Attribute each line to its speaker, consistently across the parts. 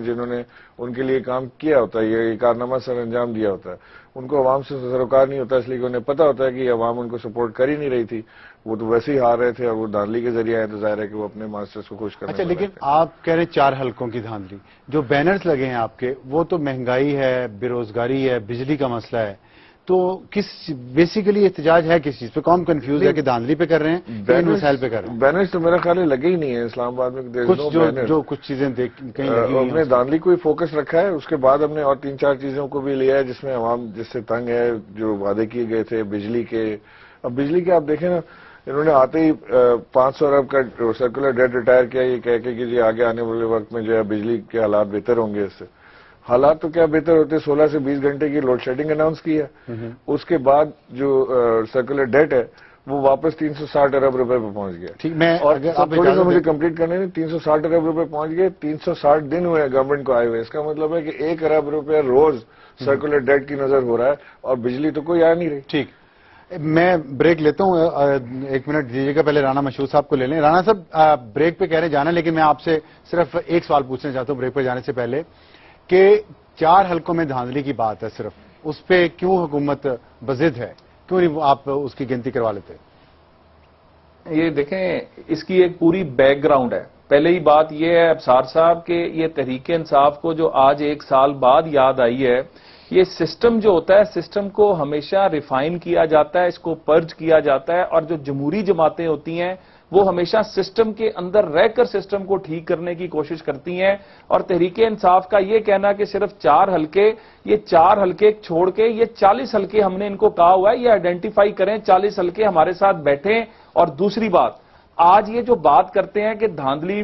Speaker 1: جنہوں نے ان کے لیے کام کیا ہوتا ہے، یہ کارنامہ سر انجام دیا ہوتا ہے، ان کو عوام سے سروکار نہیں ہوتا، اس لیے کہ انہیں پتا ہوتا ہے کہ عوام ان کو سپورٹ کر ہی نہیں رہی تھی، وہ تو ویسے ہی ہار رہے تھے اور وہ دھاندلی کے ذریعے آئے تو ظاہر ہے کہ وہ اپنے ماسٹرز کو خوش کرنے
Speaker 2: اچھا، لیکن آپ کہہ رہے ہیں 4 حلقوں کی دھاندلی، جو بینرز لگے ہیں آپ کے، وہ تو مہنگائی ہے، بے روزگاری ہے، بجلی کا مسئلہ ہے، تو کس بیسیکلی احتجاج ہے کس چیز پہ؟ کون کنفیوز ہے کہ دھاندلی پہ کر رہے ہیں یا ان مسائل پہ کر رہے ہیں؟
Speaker 1: بینرز تو میرا خیال ہے لگے ہی نہیں ہے اسلام آباد میں،
Speaker 2: جو کچھ چیزیں کہیں لگی ہوئی ہیں،
Speaker 1: ہم نے دھاندلی کو ہی فوکس رکھا ہے، اس کے بعد ہم نے اور 3-4 چیزوں کو بھی لیا ہے جس میں عوام جس سے تنگ ہے، جو وعدے کیے گئے تھے بجلی کے. اب بجلی کے آپ دیکھیں نا، انہوں نے آتے ہی 500 ارب کا سرکولر ڈیٹ ریٹائر کیا، یہ کہہ کے کہ جی آگے آنے والے وقت میں جو ہے بجلی کے حالات بہتر ہوں گے. اس سے حالات تو کیا بہتر ہوتے، 16 سے 20 گھنٹے کی لوڈ شیڈنگ اناؤنس کی ہے، اس کے بعد جو سرکولر ڈیٹ ہے وہ واپس 360 ارب روپے پہ پہنچ گیا.
Speaker 2: ٹھیک، میں
Speaker 1: اور تھوڑی سا مجھے کمپلیٹ کرنے میں 360 ارب روپے پہنچ گئے، 360 دن ہوئے گورنمنٹ کو آئے ہوئے. اس کا مطلب ہے کہ 1 ارب روپے روز سرکولر ڈیٹ کی نظر ہو رہا ہے اور بجلی تو کوئی آ نہیں رہی.
Speaker 2: ٹھیک، میں بریک لیتا ہوں، 1 منٹ دیجیے گا. پہلے رانا مشہور صاحب کو لے لیں. رانا صاحب بریک پہ کہہ رہے جانا، لیکن میں آپ سے صرف ایک سوال پوچھنا چاہتا ہوں بریک پہ جانے سے پہلے، کہ 4 حلقوں میں دھاندلی کی بات ہے، صرف اس پہ کیوں حکومت بضد ہے؟ کیوں نہیں آپ اس کی گنتی کروا لیتے؟
Speaker 3: یہ دیکھیں، اس کی ایک پوری بیک گراؤنڈ ہے. پہلے ہی بات یہ ہے ابصار صاحب کہ یہ تحریک انصاف کو جو آج 1 سال بعد یاد آئی ہے، یہ سسٹم جو ہوتا ہے، سسٹم کو ہمیشہ ریفائن کیا جاتا ہے، اس کو پرج کیا جاتا ہے، اور جو جمہوری جماعتیں ہوتی ہیں وہ ہمیشہ سسٹم کے اندر رہ کر سسٹم کو ٹھیک کرنے کی کوشش کرتی ہیں. اور تحریک انصاف کا یہ کہنا کہ صرف 4 حلقے، یہ 4 حلقے چھوڑ کے یہ 40 حلقے ہم نے ان کو کہا ہوا ہے، یہ آئیڈینٹیفائی کریں، 40 حلقے ہمارے ساتھ بیٹھیں. اور دوسری بات، آج یہ جو بات کرتے ہیں کہ دھاندلی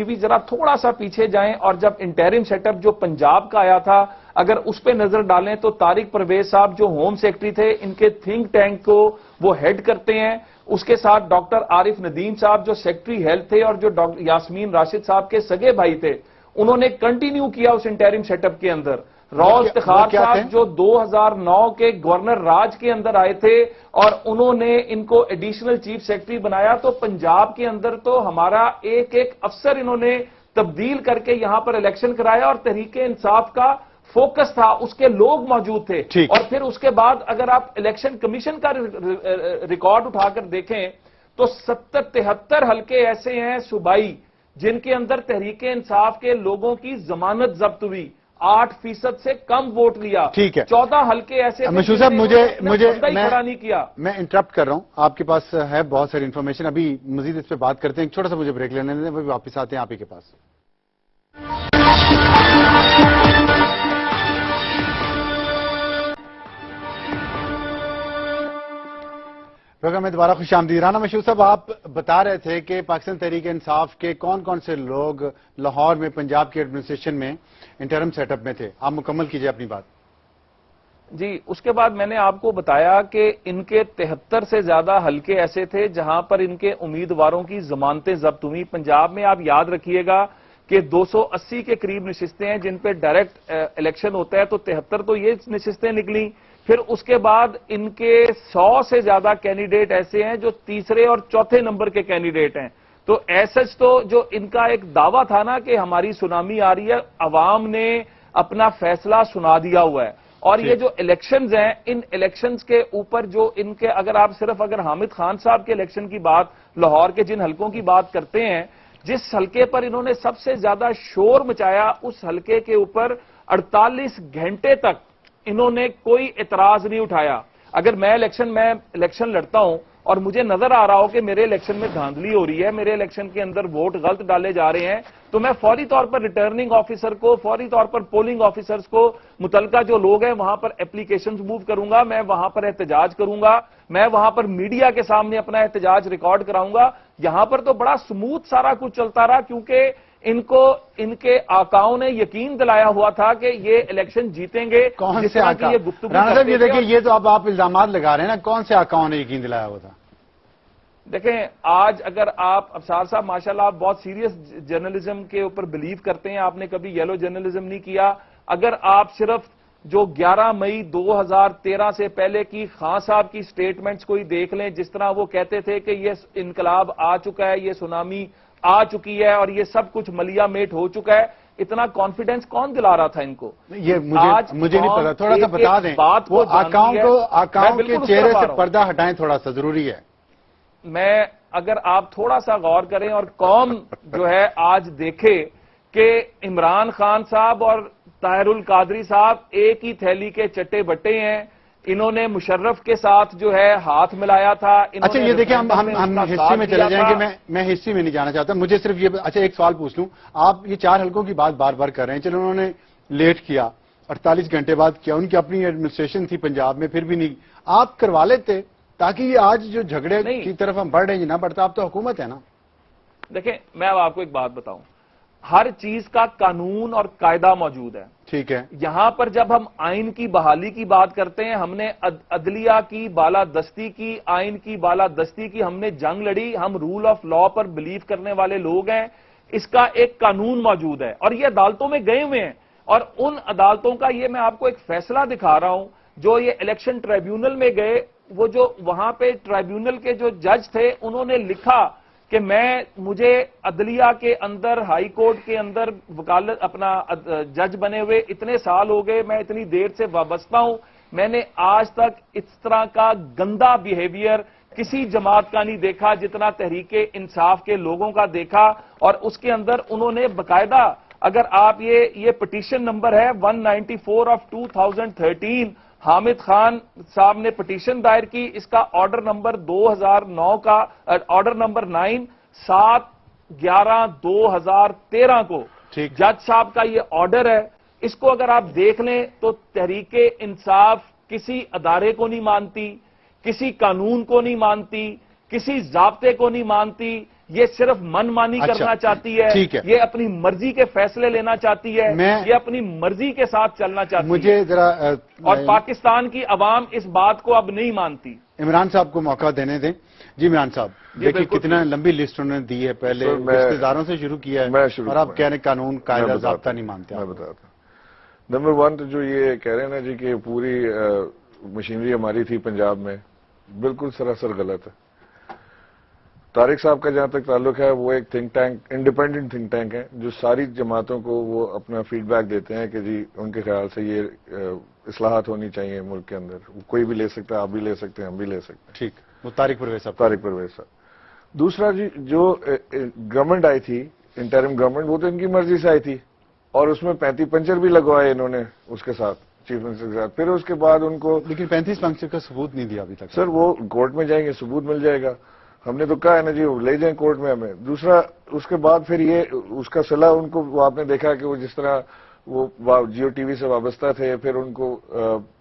Speaker 3: ہوئی، ذرا تھوڑا سا پیچھے جائیں اور جب انٹرم سیٹ اپ جو پنجاب کا آیا تھا، اگر اس پہ نظر ڈالیں تو طارق پرویز صاحب جو ہوم سیکرٹری تھے، ان کے تھنک ٹینک کو وہ ہیڈ کرتے ہیں. اس کے ساتھ ڈاکٹر عارف ندیم صاحب جو سیکرٹری ہیلتھ تھے اور جو یاسمین راشد صاحب کے سگے بھائی تھے، انہوں نے کنٹینیو کیا اس انٹرم سیٹ اپ کے اندر. روز افتخار صاحب جو 2009 کے گورنر راج کے اندر آئے تھے اور انہوں نے ان کو ایڈیشنل چیف سیکرٹری بنایا، تو پنجاب کے اندر تو ہمارا ایک افسر انہوں نے تبدیل کر کے یہاں پر الیکشن کرایا، اور تحریک انصاف کا فوکس تھا، اس کے لوگ موجود تھے. اور پھر اس کے بعد اگر آپ الیکشن کمیشن کا ریکارڈ اٹھا کر دیکھیں تو 73 حلقے ایسے ہیں صوبائی جن کے اندر تحریک انصاف کے لوگوں کی ضمانت ضبط ہوئی، 8% سے کم ووٹ لیا.
Speaker 2: ٹھیک ہے،
Speaker 3: 14 حلقے ایسے
Speaker 2: مشہور صاحب مجھے
Speaker 3: کھڑا نہیں کیا.
Speaker 2: میں انٹرپٹ کر رہا ہوں، آپ کے پاس ہے بہت ساری انفارمیشن، ابھی مزید اس پہ بات کرتے ہیں. ایک چھوٹا سا مجھے بریک لینے دیں، وہ واپس آتے ہیں آپ ہی کے پاس. پروگرام میں دوبارہ خوش آمدید. رانا مشہور صاحب، آپ بتا رہے تھے کہ پاکستان تحریک انصاف کے کون کون سے لوگ لاہور میں پنجاب کے ایڈمنسٹریشن میں انٹرم سیٹ اپ میں تھے. آپ مکمل کیجئے اپنی بات.
Speaker 3: جی، اس کے بعد میں نے آپ کو بتایا کہ ان کے 73 سے زیادہ حلقے ایسے تھے جہاں پر ان کے امیدواروں کی ضمانتیں ضبط ہوئی. پنجاب میں آپ یاد رکھیے گا کہ 280 کے قریب نشستیں ہیں جن پہ ڈائریکٹ الیکشن ہوتا ہے، تو 73 تو یہ نشستیں نکلیں. پھر اس کے بعد ان کے 100 سے زیادہ کینڈیڈیٹ ایسے ہیں جو تیسرے اور چوتھے نمبر کے کینڈیڈیٹ ہیں. تو ایسج تو جو ان کا ایک دعویٰ تھا نا کہ ہماری سونامی آ رہی ہے، عوام نے اپنا فیصلہ سنا دیا ہوا ہے. اور یہ جو الیکشنز ہیں، ان الیکشنز کے اوپر جو ان کے اگر حامد خان صاحب کے الیکشن کی بات، لاہور کے جن حلقوں کی بات کرتے ہیں، جس حلقے پر انہوں نے سب سے زیادہ شور مچایا، اس حلقے کے اوپر 48 گھنٹے تک انہوں نے کوئی اعتراض نہیں اٹھایا. اگر میں الیکشن لڑتا ہوں اور مجھے نظر آ رہا ہو کہ میرے الیکشن میں دھاندلی ہو رہی ہے، میرے الیکشن کے اندر ووٹ غلط ڈالے جا رہے ہیں، تو میں فوری طور پر ریٹرننگ آفیسر کو، فوری طور پر پولنگ آفیسرز کو، متعلقہ جو لوگ ہیں وہاں پر اپلیکیشنز موو کروں گا، میں وہاں پر احتجاج کروں گا، میں وہاں پر میڈیا کے سامنے اپنا احتجاج ریکارڈ کراؤں گا. یہاں پر تو بڑا سموتھ سارا کچھ چلتا رہا، کیونکہ ان کو ان کے آقاؤں نے یقین دلایا ہوا تھا کہ یہ الیکشن جیتیں گے.
Speaker 2: کون سے آقا؟ رانا صاحب یہ دیکھیں، یہ تو اب آپ الزامات لگا رہے ہیں نا، کون سے آقاؤں نے یقین دلایا ہوا تھا؟
Speaker 3: دیکھیں، آج اگر آپ ابصار صاحب ماشاءاللہ آپ بہت سیریس جرنلزم کے اوپر بلیو کرتے ہیں، آپ نے کبھی یلو جرنلزم نہیں کیا. اگر آپ صرف جو 11 مئی 2013 سے پہلے کی خان صاحب کی سٹیٹمنٹس کو ہی دیکھ لیں، جس طرح وہ کہتے تھے کہ یہ انقلاب آ چکا ہے، یہ سونامی آ چکی ہے اور یہ سب کچھ ملیا میٹ ہو چکا ہے. اتنا کانفیڈنس کون دلا رہا تھا ان کو؟
Speaker 2: یہ مجھے نہیں پتا، تھوڑا سا بتا دیں، وہ اکاؤنٹ کے چہرے سے پردہ ہٹائیں تھوڑا سا، ضروری ہے۔
Speaker 3: میں اگر آپ تھوڑا سا غور کریں اور قوم جو ہے آج دیکھے کہ عمران خان صاحب اور طاہر القادری صاحب ایک ہی تھیلی کے چٹے بٹے ہیں، انہوں نے مشرف کے ساتھ جو ہے ہاتھ ملایا تھا۔
Speaker 2: اچھا یہ دیکھیں، ہم ہسٹری میں چلے جائیں گے، میں ہسٹری میں نہیں جانا چاہتا، مجھے صرف یہ اچھا ایک سوال پوچھ لوں، آپ یہ 4 حلقوں کی بات بار بار کر رہے ہیں، چلو انہوں نے لیٹ کیا، 48 گھنٹے بعد کیا، ان کی اپنی ایڈمنسٹریشن تھی پنجاب میں، پھر بھی نہیں، آپ کروا لیتے تاکہ یہ آج جو جھگڑے کی طرف ہم بڑھ رہے ہیں یہ نہ بڑھتا۔ آپ تو حکومت ہے نا۔
Speaker 3: دیکھیں میں اب آپ کو ایک بات بتاؤں، ہر چیز کا قانون اور قاعدہ موجود ہے،
Speaker 2: ٹھیک ہے،
Speaker 3: یہاں پر جب ہم آئین کی بحالی کی بات کرتے ہیں، ہم نے عدلیہ کی بالادستی کی، آئین کی بالادستی کی ہم نے جنگ لڑی، ہم رول آف لا پر بلیو کرنے والے لوگ ہیں، اس کا ایک قانون موجود ہے اور یہ عدالتوں میں گئے ہوئے ہیں، اور ان عدالتوں کا یہ میں آپ کو ایک فیصلہ دکھا رہا ہوں، جو یہ الیکشن ٹریبیونل میں گئے، وہ جو وہاں پہ ٹریبیونل کے جو جج تھے انہوں نے لکھا کہ مجھے عدلیہ کے اندر، ہائی کورٹ کے اندر وکالت اپنا جج بنے ہوئے اتنے سال ہو گئے، میں اتنی دیر سے وابستہ ہوں، میں نے آج تک اس طرح کا گندا بیہیویئر کسی جماعت کا نہیں دیکھا جتنا تحریک انصاف کے لوگوں کا دیکھا۔ اور اس کے اندر انہوں نے باقاعدہ، اگر آپ یہ پٹیشن نمبر ہے 194 آف 2013، حامد خان صاحب نے پٹیشن دائر کی، اس کا آرڈر نمبر 2009 کا، آرڈر نمبر 9 7/11/2013 کو جج صاحب کا یہ آرڈر ہے، اس کو اگر آپ دیکھ لیں تو تحریک انصاف کسی ادارے کو نہیں مانتی، کسی قانون کو نہیں مانتی، کسی ضابطے کو نہیں مانتی، یہ صرف من مانی کرنا چاہتی ہے، یہ اپنی مرضی کے فیصلے لینا چاہتی ہے، یہ اپنی مرضی کے ساتھ چلنا چاہتی ہے،
Speaker 2: مجھے ذرا
Speaker 3: اور پاکستان کی عوام اس بات کو اب نہیں مانتی۔
Speaker 2: عمران صاحب کو موقع دینے دیں۔ جی عمران صاحب، دیکھیے کتنا لمبی لسٹ انہوں نے دی ہے، پہلے رشتہ داروں سے شروع کیا ہے اور آپ کہہ رہے قانون قاعدہ ضابطہ نہیں مانتے۔
Speaker 1: میں بتاتا ہوں، نمبر 1 تو جو یہ کہہ رہے ہیں نا جی کہ پوری مشینری ہماری تھی پنجاب میں، بالکل سراسر غلط ہے۔ طارق صاحب کا جہاں تک تعلق ہے، وہ ایک think tank, independent think tank ہے، جو ساری جماعتوں کو وہ اپنا فیڈ بیک دیتے ہیں کہ جی ان کے خیال سے یہ اصلاحات ہونی چاہیے ملک کے اندر، کوئی بھی لے سکتا ہے، آپ بھی لے سکتے ہیں، ہم بھی لے سکتے ہیں۔
Speaker 2: ٹھیک، وہ طارق پرویز صاحب۔
Speaker 1: دوسرا جی جو گورنمنٹ آئی تھی، انٹرم گورنمنٹ، وہ تو ان کی مرضی سے آئی تھی، اور اس میں 35 پنچر بھی لگوائے انہوں نے اس کے ساتھ، چیف منسٹر کے ساتھ۔ پھر اس کے بعد ان کو،
Speaker 2: لیکن 35 پنچر کا ثبوت نہیں دیا ابھی تک۔
Speaker 1: سر وہ کورٹ میں جائیں گے، ثبوت مل جائے گا، ہم نے تو کہا ہے نا جی وہ لے جائیں کورٹ میں ہمیں۔ دوسرا اس کے بعد پھر یہ اس کا صلاح ان کو، وہ آپ نے دیکھا کہ وہ جس طرح وہ جیو ٹی وی سے وابستہ تھے، پھر ان کو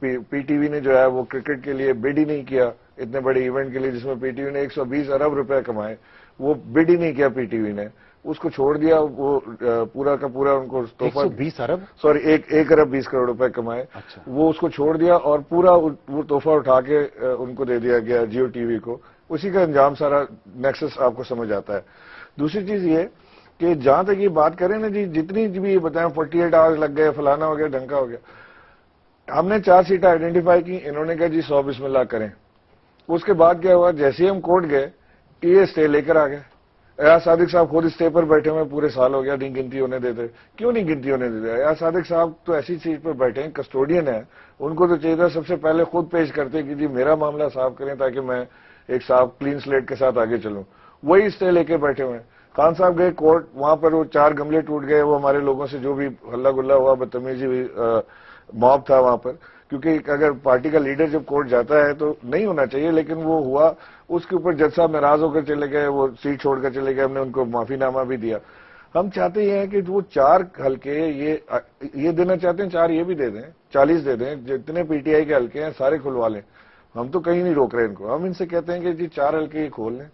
Speaker 1: پی ٹی وی نے جو ہے وہ کرکٹ کے لیے بڈ ہی نہیں کیا، اتنے بڑے ایونٹ کے لیے جس میں پی ٹی وی نے 120 ارب روپے کمائے، وہ بڈ ہی نہیں کیا پی ٹی وی نے، اس کو چھوڑ دیا، وہ پورا کا پورا ان کو تحفہ،
Speaker 2: 120 ارب،
Speaker 1: سوری 1 ارب 20 کروڑ روپے کمائے، وہ اس کو چھوڑ دیا اور پورا وہ تحفہ اٹھا کے ان کو دے دیا گیا جیو ٹی وی کو۔ اسی کا انجام سارا نیکسس آپ کو سمجھ آتا ہے۔ دوسری چیز یہ کہ جہاں تک یہ بات کریں نا جی، جتنی بھی یہ بتائیں 48 آورز لگ گئے، فلانا ہو گیا، ڈھنکا ہو گیا، ہم نے 4 سیٹیں آئیڈینٹیفائی کی، انہوں نے کہا جی 100 بسم اللہ کریں۔ اس کے بعد کیا ہوا، جیسے ہی ہم کورٹ گئے، یہ اسٹے لے کر آ گئے۔ ایاز صادق صاحب خود اسٹے پر بیٹھے ہوئے پورے سال ہو گیا، نہیں گنتی ہونے دیتے۔ کیوں نہیں گنتی ہونے دیتے؟ ایاز صادق صاحب تو ایسی سیٹ پر بیٹھے ہیں، کسٹوڈین ہیں، ان کو تو چاہیے تھا سب سے پہلے خود پیش کرتے کہ جی میرا معاملہ صاف کریں تاکہ میں ایک صاف کلین سلیٹ کے ساتھ آگے چلوں۔ وہی اسٹے لے کے بیٹھے ہوئے ہیں۔ خان صاحب گئے کورٹ، وہاں پر وہ 4 گملے ٹوٹ گئے، وہ ہمارے لوگوں سے جو بھی ہلہ گلا ہوا، بدتمیزی ہوئی، موب تھا وہاں پر، کیونکہ اگر پارٹی کا لیڈر جب کورٹ جاتا ہے تو نہیں ہونا چاہیے، لیکن وہ ہوا۔ اس کے اوپر جج صاحب ناراض ہو کر چلے گئے، وہ سیٹ چھوڑ کر چلے گئے، ہم نے ان کو معافی نامہ بھی دیا۔ ہم چاہتے یہ ہیں کہ وہ 4 حلقے یہ دینا چاہتے ہیں، 4 یہ بھی دے دیں، 40 دے دیں، جتنے پی ٹی آئی کے حلقے ہیں سارے کھلوا لیں، ہم تو کہیں نہیں روک رہے ان کو۔ ہم ان سے کہتے ہیں کہ جی 4 حلقے یہ کھول لیں،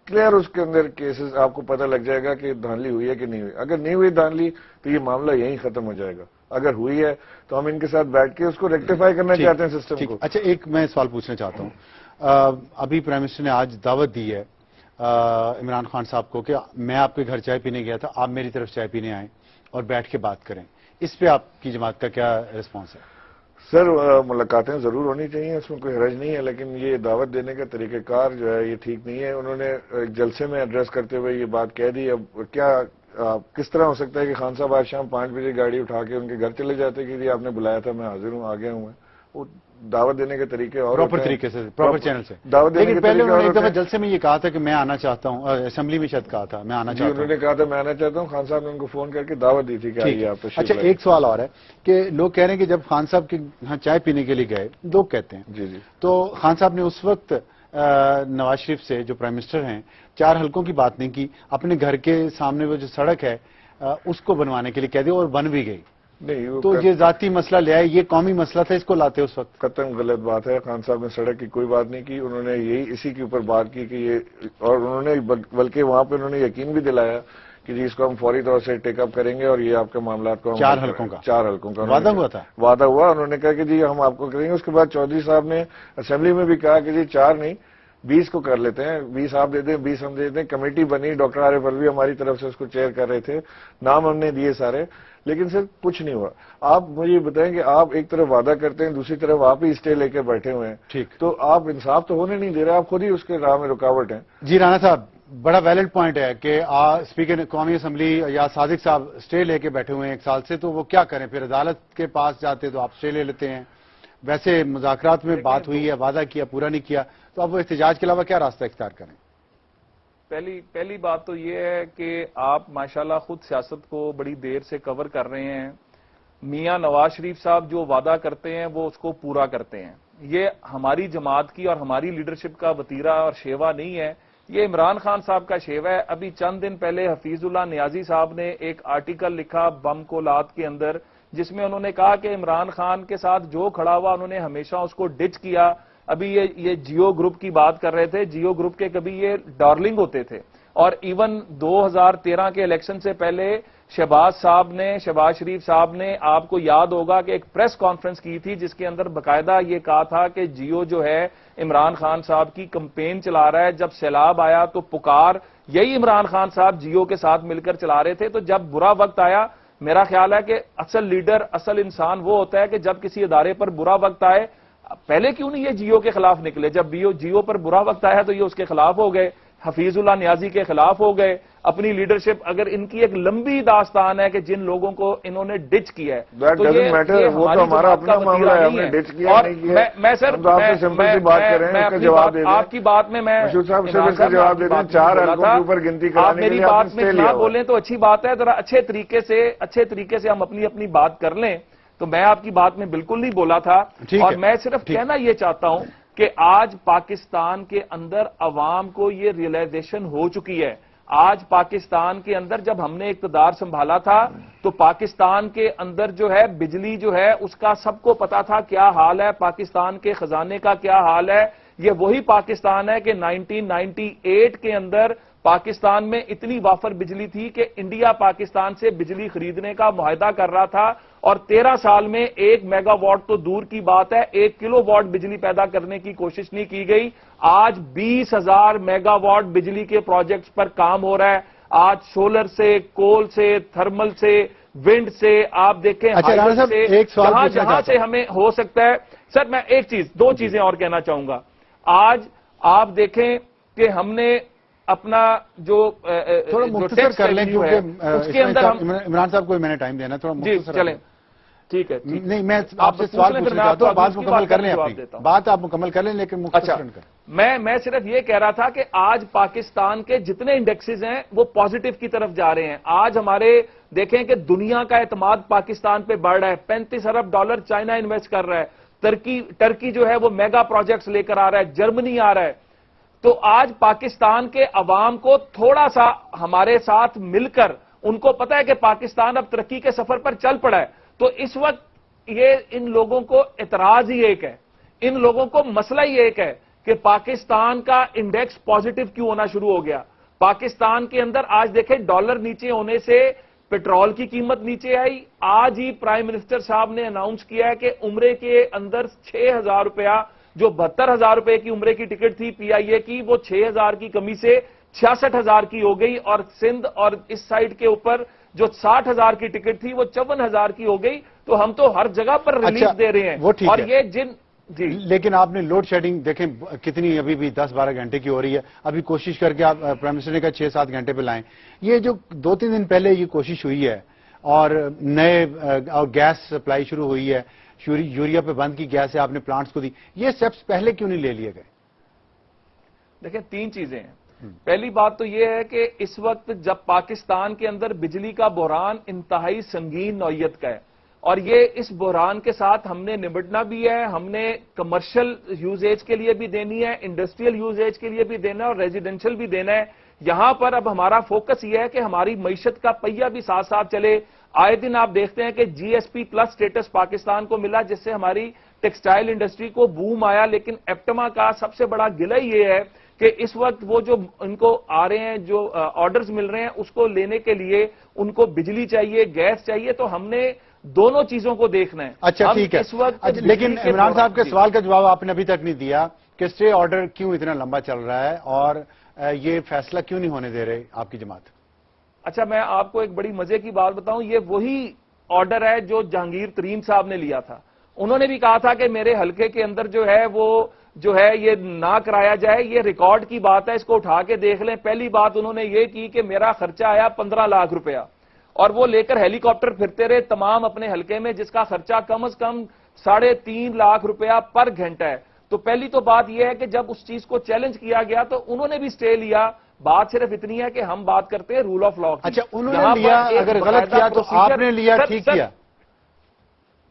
Speaker 1: کلیئر اس کے اندر کیسز آپ کو پتہ لگ جائے گا کہ دھاندلی ہوئی ہے کہ نہیں ہوئی۔ اگر نہیں ہوئی دھاندلی تو یہ معاملہ یہیں ختم ہو جائے گا، اگر ہوئی ہے تو ہم ان کے ساتھ بیٹھ کے اس کو ریکٹیفائی کرنا چاہتے ہیں سسٹم کو۔
Speaker 2: اچھا ایک میں سوال پوچھنا چاہتا ہوں، ابھی پرائم منسٹر نے آج دعوت دی ہے عمران خان صاحب کو کہ میں آپ کے گھر چائے پینے گیا تھا، آپ میری طرف چائے پینے آئیں اور بیٹھ کے بات کریں، اس پہ آپ کی جماعت کا کیا ریسپانس ہے؟
Speaker 1: سر ملاقاتیں ضرور ہونی چاہیے، اس میں کوئی حرج نہیں ہے، لیکن یہ دعوت دینے کا طریقہ کار جو ہے یہ ٹھیک نہیں ہے۔ انہوں نے ایک جلسے میں ایڈریس کرتے ہوئے یہ بات کہہ دی، اب کیا کس طرح ہو سکتا ہے کہ خان صاحب آج شام 5 بجے گاڑی اٹھا کے ان کے گھر چلے جاتے کہ جی آپ نے بلایا تھا میں حاضر ہوں آ گیا ہوں. وہ دعوت دینے کے طریقے اور
Speaker 2: پراپر طریقے سے پراپر چینل سے
Speaker 1: دعوت دینے
Speaker 2: لیکن
Speaker 1: کے
Speaker 2: پہلے انہوں نے ایک
Speaker 1: طریقے
Speaker 2: دفعہ جلسے میں یہ کہا تھا کہ میں آنا چاہتا ہوں، اسمبلی میں شاید کہا تھا میں آنا چاہتا ہوں.
Speaker 1: انہوں نے کہا تھا میں آنا چاہتا ہوں. خان صاحب نے ان کو فون کر کے دعوت دی تھی کہ آئیے آپ تشریف
Speaker 2: اچھا
Speaker 1: لائیں.
Speaker 2: ایک سوال اور ہے کہ لوگ کہہ رہے ہیں کہ جب خان صاحب کے یہاں چائے پینے کے لیے گئے، لوگ کہتے ہیں
Speaker 1: جی جی
Speaker 2: تو خان صاحب نے اس وقت نواز شریف سے جو پرائم منسٹر ہیں 4 حلقوں کی بات نہیں کی، اپنے گھر کے سامنے وہ جو سڑک ہے اس کو بنوانے کے لیے کہہ دیا اور بن بھی گئی.
Speaker 1: نہیں
Speaker 2: تو یہ ذاتی مسئلہ لے آئے، یہ قومی مسئلہ تھا، اس کو لاتے اس وقت.
Speaker 1: قطعاً غلط بات ہے. خان صاحب نے سڑک کی کوئی بات نہیں کی. انہوں نے یہی اسی کے اوپر بات کی کہ یہ، اور انہوں نے بلکہ وہاں پہ انہوں نے یقین بھی دلایا کہ جی اس کو ہم فوری طور سے ٹیک اپ کریں گے اور یہ آپ کے معاملات کو
Speaker 2: 4 حلقوں کا
Speaker 1: 4 حلقوں کا
Speaker 2: وعدہ ہوا تھا.
Speaker 1: وعدہ ہوا. انہوں نے کہا کہ جی ہم آپ کو کریں گے. اس کے بعد چودھری صاحب نے اسمبلی میں بھی کہا کہ جی 4 نہیں 20 کو کر لیتے ہیں، 20 آپ دے دیں 20 ہم دے دیں. کمیٹی بنی، ڈاکٹر عارف الوی ہماری طرف سے اس کو چیئر کر رہے تھے، نام ہم نے دیے سارے، لیکن صرف کچھ نہیں ہوا. آپ مجھے یہ بتائیں کہ آپ ایک طرف وعدہ کرتے ہیں، دوسری طرف آپ ہی اسٹے لے کے بیٹھے ہوئے ہیں.
Speaker 2: ٹھیک،
Speaker 1: تو آپ انصاف تو ہونے نہیں دے رہے، آپ خود ہی اس کے راہ میں رکاوٹ ہیں.
Speaker 2: جی رانا صاحب بڑا ویلڈ پوائنٹ ہے کہ اسپیکر قومی اسمبلی یا صادق صاحب اسٹے لے کے بیٹھے ہوئے ہیں 1 سال سے، تو وہ کیا کریں؟ پھر عدالت کے پاس جاتے تو آپ اسٹے لے لیتے ہیں. ویسے مذاکرات میں بات ہوئی ہے، وعدہ کیا پورا نہیں کیا، تو اب وہ احتجاج کے علاوہ کیا راستہ اختیار کریں؟
Speaker 3: پہلی بات تو یہ ہے کہ آپ ماشاءاللہ خود سیاست کو بڑی دیر سے کور کر رہے ہیں. میاں نواز شریف صاحب جو وعدہ کرتے ہیں وہ اس کو پورا کرتے ہیں. یہ ہماری جماعت کی اور ہماری لیڈرشپ کا وتیرہ اور شیوا نہیں ہے، یہ عمران خان صاحب کا شیوا ہے. ابھی چند دن پہلے حفیظ اللہ نیازی صاحب نے ایک آرٹیکل لکھا بم کو لات کے اندر، جس میں انہوں نے کہا کہ عمران خان کے ساتھ جو کھڑا ہوا انہوں نے ہمیشہ اس کو ڈچ کیا. ابھی یہ جیو گروپ کی بات کر رہے تھے، جیو گروپ کے کبھی یہ ڈارلنگ ہوتے تھے، اور ایون 2013 کے الیکشن سے پہلے شہباز شریف صاحب نے آپ کو یاد ہوگا کہ ایک پریس کانفرنس کی تھی جس کے اندر باقاعدہ یہ کہا تھا کہ جیو جو ہے عمران خان صاحب کی کمپین چلا رہا ہے. جب سیلاب آیا تو پکار یہی عمران خان صاحب جیو کے ساتھ مل کر چلا رہے تھے. تو جب برا وقت آیا، میرا خیال ہے کہ اصل لیڈر، اصل انسان وہ ہوتا ہے کہ جب کسی ادارے پر برا وقت آئے، پہلے کیوں نہیں یہ جیو کے خلاف نکلے؟ جب جیو پر برا وقت آیا تو یہ اس کے خلاف ہو گئے، حفیظ اللہ نیازی کے خلاف ہو گئے. اپنی لیڈرشپ، اگر ان کی ایک لمبی داستان ہے کہ جن لوگوں کو انہوں نے ڈچ کیا ہے تو یہ
Speaker 1: ہمارا اپنا معاملہ ہے، ہم نے ڈچ کیا
Speaker 3: اور
Speaker 1: نہیں کیا.
Speaker 3: میں سر
Speaker 1: سمپل سی بات کر رہے ہیں، اس کا جواب دے دیں.
Speaker 3: آپ کی بات میں
Speaker 1: مشہور صاحب صرف اس کا جواب دے دیں. 4 حلقوں کے اوپر گنتی
Speaker 3: آپ
Speaker 1: کرانے کے
Speaker 3: میری
Speaker 1: لیے
Speaker 3: بات میں نہ بولیں تو اچھی بات ہے. ذرا اچھے طریقے سے ہم اپنی بات کر لیں. تو میں آپ کی بات میں بالکل نہیں بولا تھا، اور میں صرف کہنا یہ چاہتا ہوں کہ آج پاکستان کے اندر عوام کو یہ ریئلائزیشن ہو چکی ہے. آج پاکستان کے اندر جب ہم نے اقتدار سنبھالا تھا تو پاکستان کے اندر جو ہے بجلی جو ہے اس کا سب کو پتا تھا کیا حال ہے، پاکستان کے خزانے کا کیا حال ہے. یہ وہی پاکستان ہے کہ 1998 کے اندر پاکستان میں اتنی وافر بجلی تھی کہ انڈیا پاکستان سے بجلی خریدنے کا معاہدہ کر رہا تھا، اور 13 سال میں 1 میگا واٹ تو دور کی بات ہے، 1 کلو واٹ بجلی پیدا کرنے کی کوشش نہیں کی گئی. آج 20,000 میگا واٹ بجلی کے پروجیکٹس پر کام ہو رہا ہے. آج سولر سے، کول سے، تھرمل سے، ونڈ سے، آپ دیکھیں جہاں سے ہمیں ہو سکتا ہے. سر میں ایک چیز، 2 چیزیں اور کہنا چاہوں گا. آج آپ دیکھیں کہ ہم نے اپنا جو
Speaker 2: تھوڑا مختصر کر لیں کیونکہ اس کے اندر عمران صاحب کو میں نے ٹائم دینا، تھوڑا مختصر چلیں. ٹھیک ہے، نہیں میں آپ سے سوال پوچھنا چاہتا ہوں، بات مکمل کر لیں، اپنی بات آپ مکمل کر لیں لیکن مختصر کر.
Speaker 3: میں صرف یہ کہہ رہا تھا کہ آج پاکستان کے جتنے انڈیکسز ہیں وہ پازیٹو کی طرف جا رہے ہیں. آج ہمارے دیکھیں کہ دنیا کا اعتماد پاکستان پہ بڑھ رہا ہے. $35 ارب چائنا انویسٹ کر رہا ہے، ٹرکی جو ہے وہ میگا پروجیکٹس لے کر آ رہا ہے، جرمنی آ رہا ہے. تو آج پاکستان کے عوام کو تھوڑا سا ہمارے ساتھ مل کر، ان کو پتا ہے کہ پاکستان اب ترقی کے سفر پر چل پڑا ہے. تو اس وقت یہ ان لوگوں کو اعتراض ہی ایک ہے، ان لوگوں کو مسئلہ ہی ایک ہے کہ پاکستان کا انڈیکس پازیٹو کیوں ہونا شروع ہو گیا. پاکستان کے اندر آج دیکھیں ڈالر نیچے ہونے سے پیٹرول کی قیمت نیچے آئی. آج ہی پرائم منسٹر صاحب نے اناؤنس کیا ہے کہ عمرے کے اندر 6,000 روپیہ، جو 72,000 روپے کی عمرے کی ٹکٹ تھی پی آئی اے کی، وہ 6,000 کی کمی سے 66,000 کی ہو گئی، اور سندھ اور اس سائڈ کے اوپر جو 60,000 کی ٹکٹ تھی وہ 54,000 کی ہو گئی. تو ہم تو ہر جگہ پر ریلیف دے رہے ہیں. اور یہ جی
Speaker 2: لیکن آپ نے لوڈ شیڈنگ دیکھیں کتنی ابھی بھی 10-12 گھنٹے کی ہو رہی ہے. ابھی کوشش کر کے آپ پرائم منسٹر نے کہا 6-7 گھنٹے پہ لائیں. یہ جو 2-3 دن پہلے یہ کوشش ہوئی ہے اور نئے اور گیس سپلائی شروع ہوئی ہے, یوریا پہ بند کی گیس ہے, آپ نے پلانٹس کو دی, یہ سٹیپس پہلے کیوں نہیں لے لیے گئے؟
Speaker 3: دیکھیں 3 چیزیں ہیں. پہلی بات تو یہ ہے کہ اس وقت جب پاکستان کے اندر بجلی کا بحران انتہائی سنگین نوعیت کا ہے اور یہ اس بحران کے ساتھ ہم نے نمٹنا بھی ہے, ہم نے کمرشل یوزیج کے لیے بھی دینی ہے, انڈسٹریل یوزیج کے لیے بھی دینا ہے اور ریزیڈینشل بھی دینا ہے. یہاں پر اب ہمارا فوکس یہ ہے کہ ہماری معیشت کا پہیہ بھی ساتھ ساتھ چلے. آئے دن آپ دیکھتے ہیں کہ G S P plus status Pakistan کو ملا جس سے ہماری ٹیکسٹائل انڈسٹری کو بوم آیا, لیکن ایپٹما کا سب سے بڑا گلہ یہ ہے کہ اس وقت وہ جو ان کو آ رہے ہیں جو آرڈرز مل رہے ہیں اس کو لینے کے لیے ان کو بجلی چاہیے, گیس چاہیے, تو ہم نے دونوں چیزوں کو دیکھنا ہے.
Speaker 2: اچھا ٹھیک ہے,
Speaker 3: اس وقت
Speaker 2: لیکن عمران صاحب کے سوال کا جواب آپ نے ابھی تک نہیں دیا کہ اسٹے آرڈر کیوں اتنا لمبا چل رہا ہے اور یہ فیصلہ کیوں نہیں ہونے دے رہے آپ کی جماعت؟
Speaker 3: اچھا میں آپ کو ایک بڑی مزے کی بات بتاؤں, یہ وہی آرڈر ہے جو جہانگیر ترین صاحب نے لیا تھا. انہوں نے بھی کہا تھا کہ میرے حلقے کے اندر جو ہے وہ جو ہے یہ نہ کرایا جائے, یہ ریکارڈ کی بات ہے, اس کو اٹھا کے دیکھ لیں. پہلی بات انہوں نے یہ کی کہ میرا خرچہ آیا 15 لاکھ روپیہ اور وہ لے کر ہیلی کاپٹر پھرتے رہے تمام اپنے حلقے میں جس کا خرچہ کم از کم 3.5 لاکھ روپیہ پر گھنٹہ ہے. تو پہلی تو بات یہ ہے کہ جب اس چیز کو چیلنج کیا گیا تو انہوں نے بھی سٹے لیا. بات صرف اتنی ہے کہ ہم بات کرتے ہیں رول آف لا کی.
Speaker 2: اچھا انہوں نے لیا, اگر غلط کیا تو آپ نے لیا, ٹھیک کیا.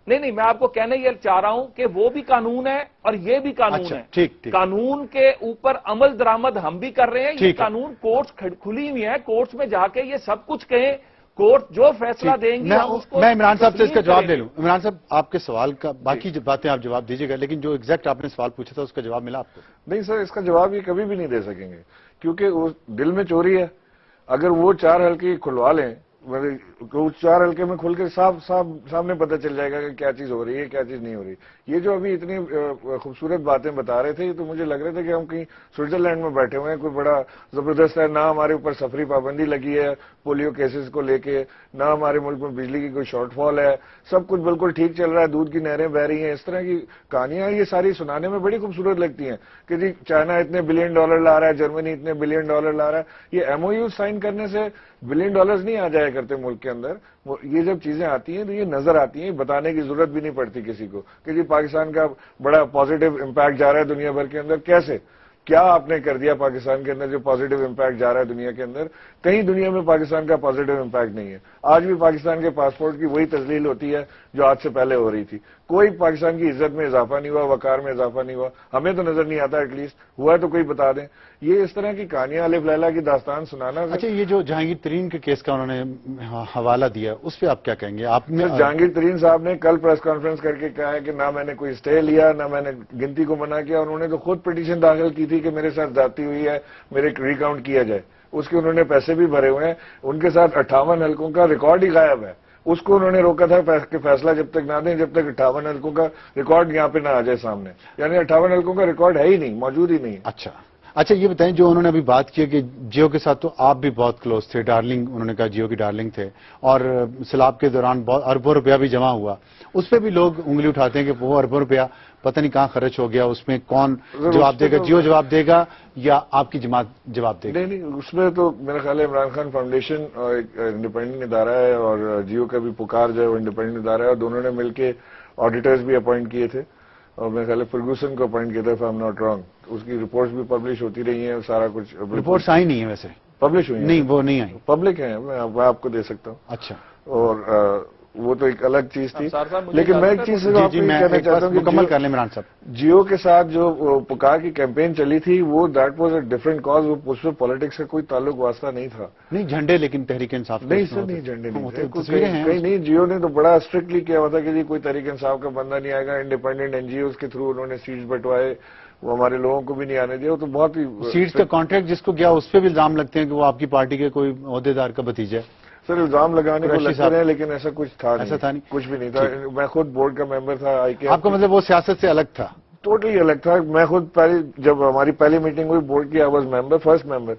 Speaker 3: نہیں میں آپ کو کہنا یہ چاہ رہا ہوں کہ وہ بھی قانون ہے اور یہ بھی قانون ہے.
Speaker 2: ٹھیک
Speaker 3: قانون کے اوپر عمل درآمد ہم بھی کر رہے ہیں. یہ قانون کورٹس کھلی ہوئی ہیں, کورٹس میں جا کے یہ سب کچھ کہیں, کورٹ جو فیصلہ دیں گی
Speaker 2: میں عمران صاحب سے اس کا جواب لے لوں. عمران صاحب آپ کے سوال کا باقی باتیں آپ جواب دیجیے گا, لیکن جو ایگزیکٹ آپ نے سوال پوچھا تھا اس کا جواب ملا آپ کو؟
Speaker 1: نہیں سر, اس کا جواب یہ کبھی بھی نہیں دے سکیں گے کیونکہ وہ دل میں چوری ہے. اگر وہ 4 حلقے کھلوا لیں, 4 حلقے میں کھل کے سامنے پتہ چل جائے گا کہ کیا چیز ہو رہی ہے کیا چیز نہیں ہو رہی. یہ جو ابھی اتنی خوبصورت باتیں بتا رہے تھے تو مجھے لگ رہا تھا کہ ہم کہیں سوئٹزرلینڈ میں بیٹھے ہوئے ہیں. کوئی بڑا زبردست ہے, نہ ہمارے اوپر سفری پابندی لگی ہے پولیو کیسز کو لے کے, نہ ہمارے ملک میں بجلی کی کوئی شارٹ فال ہے, سب کچھ بالکل ٹھیک چل رہا ہے, دودھ کی نہریں بہ رہی ہیں. اس طرح کی کہانیاں یہ ساری سنانے میں بڑی خوبصورت لگتی ہیں کہ جی چائنا اتنے $1 بلین لا رہا ہے, جرمنی اتنے $1 بلین لا رہا ہے. یہ ایم او یو سائن کرنے سے $1 بلین نہیں آ جایا کرتے ملک کے اندر. یہ جب چیزیں آتی ہیں تو یہ نظر آتی ہیں, بتانے کی ضرورت بھی نہیں پڑتی کسی کو کہ جی پاکستان کا بڑا پازیٹو امپیکٹ جا رہا ہے دنیا بھر کے اندر. کیسے, کیا آپ نے کر دیا پاکستان کے اندر جو پازیٹو امپیکٹ جا رہا ہے دنیا کے اندر؟ کہیں دنیا میں پاکستان کا پازیٹو امپیکٹ نہیں ہے. آج بھی پاکستان کے پاسپورٹ کی وہی تذلیل ہوتی ہے جو آج سے پہلے ہو رہی تھی. کوئی پاکستان کی عزت میں اضافہ نہیں ہوا, وقار میں اضافہ نہیں ہوا, ہمیں تو نظر نہیں آتا. ایٹ لیسٹ ہوا ہے تو کوئی بتا دیں. یہ اس طرح کی کہانیاں الف لیلا کی داستان سنانا.
Speaker 2: اچھا یہ جو جہانگیر ترین کے کیس کا انہوں نے حوالہ دیا اس پہ آپ کیا کہیں گے؟ آپ نے
Speaker 1: جہانگیر ترین صاحب نے کل پریس کانفرنس کر کے کہا ہے کہ نہ میں نے کوئی اسٹے لیا, نہ میں نے گنتی کو منع کیا. انہوں نے تو خود پٹیشن داخل کی تھی کہ میرے ساتھ زیادتی ہوئی ہے, میرے ریکاؤنٹ کیا جائے. اس کے انہوں نے پیسے بھی بھرے ہوئے ہیں. ان کے ساتھ 58 حلقوں کا ریکارڈ ہی غائب ہے. اس کو انہوں نے روکا تھا کہ فیصلہ جب تک نہ دیں جب تک 58 حلقوں کا ریکارڈ یہاں پہ نہ آ جائے سامنے. یعنی 58 حلقوں کا ریکارڈ ہے ہی نہیں, موجود ہی نہیں.
Speaker 2: اچھا یہ بتائیں, جو انہوں نے ابھی بات کی کہ جیو کے ساتھ تو آپ بھی بہت کلوز تھے, ڈارلنگ انہوں نے کہا جیو کی ڈارلنگ تھے, اور سیلاب کے دوران بہت اربوں روپیہ بھی جمع ہوا. اس پہ بھی لوگ انگلی اٹھاتے ہیں کہ وہ اربوں روپیہ پتہ نہیں کہاں خرچ ہو گیا, اس میں کون جواب دے گا؟ جیو جواب دے گا یا آپ کی جماعت جواب دے گا؟
Speaker 1: نہیں, اس میں تو میرا خیال ہے عمران خان فاؤنڈیشن ایک انڈیپینڈنٹ ادارہ ہے اور جیو کا بھی پکار جو ہے وہ انڈیپینڈنٹ ادارہ ہے, اور دونوں نے مل کے آڈیٹرز بھی اپوائنٹ کیے تھے, اور میرے خیال ہے فرگوسن کو اپوائنٹ کیا تھا, if I am not wrong. اس کی رپورٹس بھی پبلش ہوتی رہی ہیں, سارا کچھ.
Speaker 2: رپورٹس آئی نہیں ہے ویسے,
Speaker 1: پبلش ہوئی ہیں؟
Speaker 2: نہیں وہ نہیں آئی,
Speaker 1: پبلک ہیں, میں آپ کو دے سکتا ہوں.
Speaker 2: اچھا,
Speaker 1: اور وہ تو ایک الگ چیز تھی. لیکن میں ایک چیز کہنا چاہتا ہوں کہ
Speaker 2: مکمل کر لیں عمران صاحب.
Speaker 1: جیو کے ساتھ جو پکار کی کیمپین چلی تھی وہ that was a different cause. وہ اس میں پالیٹکس کا کوئی تعلق واسطہ نہیں تھا.
Speaker 2: نہیں جھنڈے, لیکن تحریک انصاف
Speaker 1: نہیں سر, نہیں جھنڈے نہیں, کہیں نہیں. جیو نے تو بڑا اسٹرکٹلی کیا ہوا تھا کہ جی کوئی تحریک انصاف کا بندہ نہیں آئے گا. انڈیپینڈنٹ این جی اوز کے تھرو انہوں نے سیٹس بٹوائے, وہ ہمارے لوگوں کو بھی نہیں آنے دیا. تو بہت ہی
Speaker 2: سیٹس کا کانٹریکٹ جس کو گیا اس پہ بھی الزام لگتے ہیں کہ وہ آپ کی پارٹی کے کوئی عہدیدار کا بھتیجا ہے.
Speaker 1: سر الزام لگانے کو لگتے رہے, لیکن ایسا کچھ تھا نہیں, کچھ بھی نہیں تھا. میں خود بورڈ کا ممبر تھا.
Speaker 2: آپ کا مطلب وہ سیاست سے الگ تھا؟
Speaker 1: ٹوٹلی الگ تھا. میں خود جب ہماری پہلی میٹنگ ہوئی بورڈ کی, آئی واز ممبر, فرسٹ ممبر,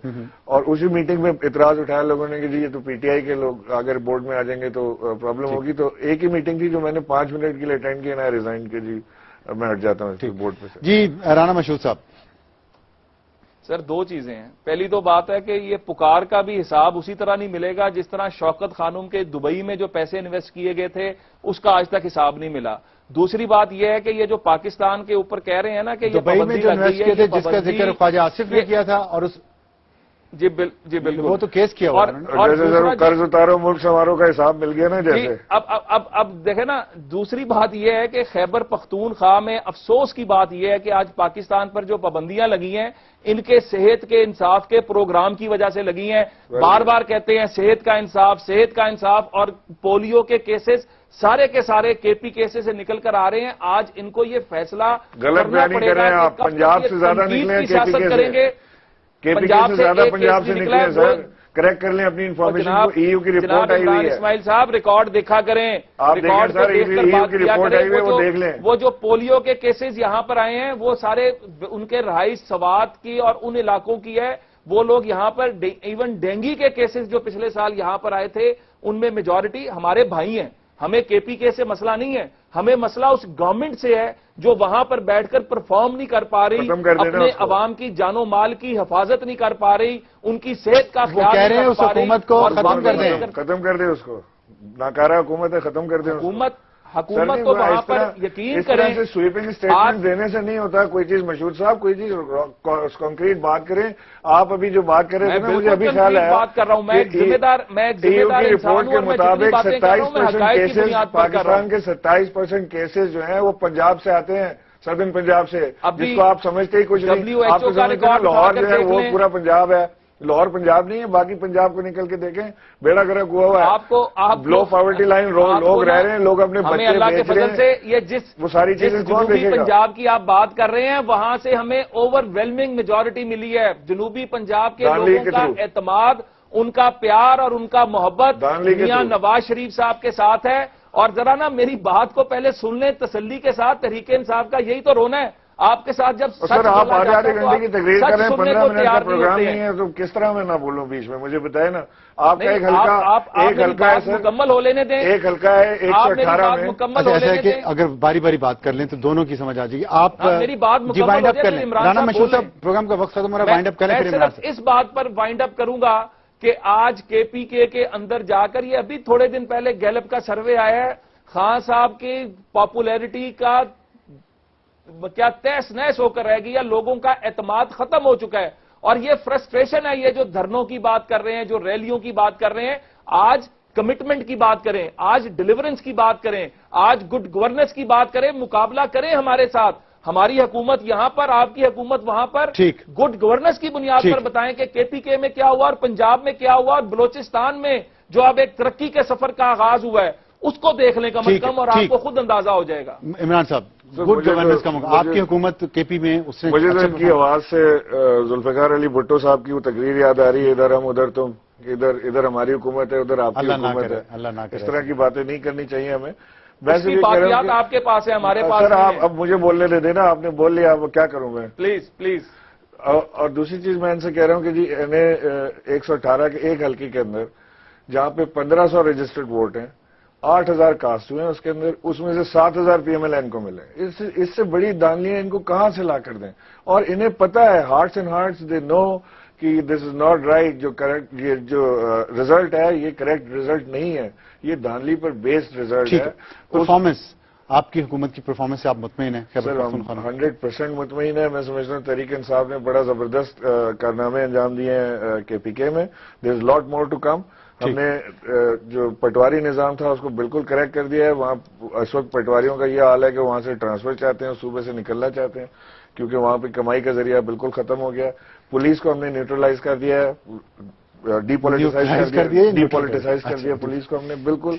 Speaker 1: اور اسی میٹنگ میں اعتراض اٹھایا لوگوں نے کہ جی یہ تو پی ٹی آئی کے لوگ اگر بورڈ میں آ جائیں گے تو پرابلم ہوگی. تو ایک ہی میٹنگ تھی جو میں نے 5 منٹ کے لیے اٹینڈ کیا, نہ ریزائن کے جی اب میں ہٹ جاتا ہوں بورڈ پہ سے.
Speaker 2: جی رانا مشہود صاحب.
Speaker 3: سر دو چیزیں ہیں. پہلی تو بات ہے کہ یہ پکار کا بھی حساب اسی طرح نہیں ملے گا جس طرح شوکت خانم کے دبئی میں جو پیسے انویسٹ کیے گئے تھے اس کا آج تک حساب نہیں ملا. دوسری بات یہ ہے کہ یہ جو پاکستان کے اوپر کہہ رہے ہیں نا کہ یہ
Speaker 2: دبئی میں جو انویسٹ کیے تھے جس کا ذکر خواجہ آصف نے کیا تھا اور اس
Speaker 3: جی بالکل
Speaker 2: وہ تو کیس کیا ہوا
Speaker 3: اور
Speaker 1: جیسے قرض اتارو ملک سنوارو کا حساب مل گیا نا جیسے.
Speaker 3: اب دیکھیں نا دوسری بات یہ ہے کہ خیبر پختونخوا میں افسوس کی بات یہ ہے کہ آج پاکستان پر جو پابندیاں لگی ہیں ان کے صحت کے انصاف کے پروگرام کی وجہ سے لگی ہیں. بار بار کہتے ہیں صحت کا انصاف اور پولیو کے کیسز سارے کے سارے کے پی کیسز سے نکل کر آ رہے ہیں. آج ان کو یہ فیصلہ کرنا پڑے گا
Speaker 1: آپ پنجاب سے زیادہ نکلے
Speaker 3: سیاست کریں گے.
Speaker 1: کے پی کے سے زیادہ پنجاب سے نکلے سر. کریکٹ کر لیں اپنی انفارمیشن کو. ای یو کی رپورٹ آئی ہوئی ہے.
Speaker 3: اسماعیل صاحب ریکارڈ دیکھا کریں.
Speaker 1: آپ دیکھیں سر ای یو کی رپورٹ آئی ہوئی ہے وہ دیکھ لیں.
Speaker 3: وہ جو پولیو کے کیسز یہاں پر آئے ہیں وہ سارے ان کے رہائش سوات کی اور ان علاقوں کی ہے. وہ لوگ یہاں پر ایون ڈینگی کے کیسز جو پچھلے سال یہاں پر آئے تھے ان میں میجورٹی ہمارے بھائی ہیں. ہمیں کے پی کے سے مسئلہ نہیں ہے. ہمیں مسئلہ اس گورنمنٹ سے ہے جو وہاں پر بیٹھ کر پرفارم نہیں کر پا رہی, اپنے عوام کی جان و مال کی حفاظت نہیں کر پا رہی, ان کی صحت کا خیال
Speaker 2: کہہ رہے ہیں اس حکومت کو
Speaker 1: ختم کر دیں. اس کو ناکارہ حکومت ہے, ختم کر دیں.
Speaker 3: حکومت تو وہاں پر یقین کریں.
Speaker 1: سویپنگ اسٹیٹمنٹ دینے سے نہیں ہوتا. کوئی چیز مشہور صاحب کوئی چیز کانکریٹ بات کریں. آپ ابھی جو بات کر رہے تھے نا مجھے ابھی خیال آیا
Speaker 3: بات کر رہا ہوں. میں ذمہ دار
Speaker 1: رپورٹ کے مطابق 27% کیسز پاکستان کے 27% کیسز جو ہیں وہ پنجاب سے آتے ہیں, سدرن پنجاب سے, جس کو آپ سمجھتے ہی کچھ نہیں. آپ کو سمجھتے ہیں لاہور جو ہے وہ پورا پنجاب ہے. لاہور پنجاب نہیں ہے, باقی پنجاب کو نکل کے دیکھیں بیڑا گرک ہوا ہوا ہے. بلو پاورٹی لائن لوگ رہ رہے ہیں, لوگ اپنے بچے
Speaker 3: اللہ کے فضل سے یہ
Speaker 1: وہ ساری چیزیں
Speaker 3: جنوبی پنجاب کی آپ بات کر رہے ہیں وہاں سے ہمیں اوور ویلمنگ میجورٹی ملی ہے. جنوبی پنجاب کے لوگوں کا اعتماد, ان کا پیار اور ان کا محبت میاں نواز شریف صاحب کے ساتھ ہے. اور ذرا نا میری بات کو پہلے سن لیں تسلی کے ساتھ. تحریک انصاف کا یہی تو رونا ہے آپ کے ساتھ. جب
Speaker 1: سر آپ آدھے گھنٹے کی تقریر کریں, 15 منٹ کا پروگرام نہیں ہے تو کس طرح میں نہ بولوں بیچ میں, مجھے بتائیں نا. آپ کا ایک ہلکا ہے سر,
Speaker 3: مکمل ہو لینے دیں.
Speaker 1: ایک ہلکا ہے 118 میں
Speaker 3: مکمل ہو لینے دیں.
Speaker 2: اگر باری باری بات کر لیں تو دونوں کی سمجھ آ جائے گی. آپ
Speaker 3: میری بات
Speaker 2: وائنڈ اپ کر لیں. رانا مشہود صاحب پروگرام کا وقت ختم ہو رہا ہے, وائنڈ اپ کریں.
Speaker 3: میں صرف اس بات پر وائنڈ اپ کروں گا کہ آج کے پی کے اندر جا کر یہ ابھی تھوڑے دن پہلے گیلپ کا سروے آیا ہے, خان صاحب کی پاپولیرٹی کا کیا تیس نیس ہو کر رہ گئی ہے. لوگوں کا اعتماد ختم ہو چکا ہے اور یہ فرسٹریشن ہے. یہ جو دھرنوں کی بات کر رہے ہیں, جو ریلیوں کی بات کر رہے ہیں, آج کمٹمنٹ کی بات کریں, آج ڈیلیورنس کی بات کریں, آج گڈ گورننس کی بات کریں, مقابلہ کریں ہمارے ساتھ. ہماری حکومت یہاں پر, آپ کی حکومت وہاں پر. گڈ گورننس کی بنیاد پر بتائیں کہ کے پی کے میں کیا ہوا اور پنجاب میں کیا ہوا اور بلوچستان میں جو اب ایک ترقی کے سفر کا آغاز ہوا ہے اس کو دیکھ لیں کم از کم اور آپ کو خود اندازہ ہو جائے گا.
Speaker 2: عمران صاحب گڈ گورننس کا آپ کی حکومت کے پی میں اس نے
Speaker 1: مجھے تو ان کی آواز سے ذوالفقار علی بھٹو صاحب کی وہ تقریر یاد آ رہی ہے, ادھر ہم ادھر تم, ادھر ہماری حکومت ہے ادھر آپ کی حکومت ہے. اس طرح کی باتیں نہیں کرنی چاہیے ہمیں.
Speaker 3: ویسے بھی باقیات آپ کے پاس ہے, ہمارے پاس.
Speaker 1: سر آپ اب مجھے بولنے دے دینا, آپ نے بول لیا, اب کیا کروں میں.
Speaker 3: پلیز.
Speaker 1: اور دوسری چیز میں ان سے کہہ رہا ہوں کہ جی انہیں 118 کے ایک حلقے کے اندر جہاں پہ 1500 رجسٹرڈ ووٹ ہیں, 8000 کاسٹ ہوئے ہیں اس کے اندر, اس میں سے 7000 پی ایم ایل این کو ملے. اس سے بڑی دانلیاں ان کو کہاں سے لا کر دیں. اور انہیں پتا ہے, ہارٹس اینڈ ہارٹس دے نو کہ دس از ناٹ رائٹ. جو کریکٹ یہ جو ریزلٹ ہے یہ کریکٹ ریزلٹ نہیں ہے, یہ دانلی پر بیسڈ ریزلٹ ہے.
Speaker 2: پرفارمنس آپ کی حکومت کی پرفارمنس سے آپ مطمئن ہیں؟
Speaker 1: سر 100% مطمئن ہے. میں سمجھتا ہوں تحریک انصاف نے بڑا زبردست کارنامے انجام دیے ہیں کے پی کے میں. دیر از لاٹ مور ٹو کم. ہم نے جو پٹواری نظام تھا اس کو بالکل کریکٹ کر دیا ہے. وہاں اس وقت پٹواریوں کا یہ حال ہے کہ وہاں سے ٹرانسفر چاہتے ہیں, صوبے سے نکلنا چاہتے ہیں کیونکہ وہاں پہ کمائی کا ذریعہ بالکل ختم ہو گیا. پولیس کو ہم نے نیوٹرلائز کر دیا ہے, ڈی پولیٹیسائز کر دیا پولیس کو ہم نے بالکل,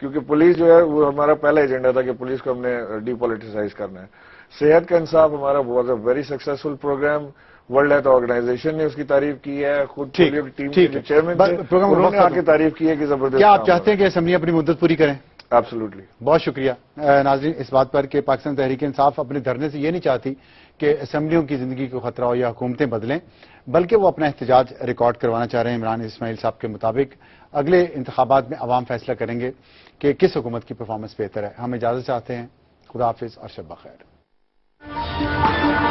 Speaker 1: کیونکہ پولیس جو ہے وہ ہمارا پہلا ایجنڈا تھا کہ پولیس کو ہم نے ڈی پولیٹیسائز کرنا ہے. صحت کا انصاف ہمارا was a very successful programme. World health organization نے اس کی تعریف کی ہے, خود پولیو کی ٹیم کے چیئرمین تھے انہوں نے آ کے تعریف کی ہے کہ زبردست.
Speaker 2: کیا آپ چاہتے ہیں کہ اسمبلی اپنی مدت پوری کریں؟
Speaker 1: ایبسولوٹلی.
Speaker 2: بہت شکریہ ناظرین اس بات پر کہ پاکستان تحریک انصاف اپنے دھرنے سے یہ نہیں چاہتی کہ اسمبلیوں کی زندگی کو خطرہ ہو یا حکومتیں بدلیں, بلکہ وہ اپنا احتجاج ریکارڈ کروانا چاہ رہے ہیں. عمران اسماعیل صاحب کے مطابق اگلے انتخابات میں عوام فیصلہ کریں گے کہ کس حکومت کی پرفارمنس بہتر ہے. ہم اجازت چاہتے ہیں. خدا حافظ اور شب بخیر.
Speaker 4: ہے.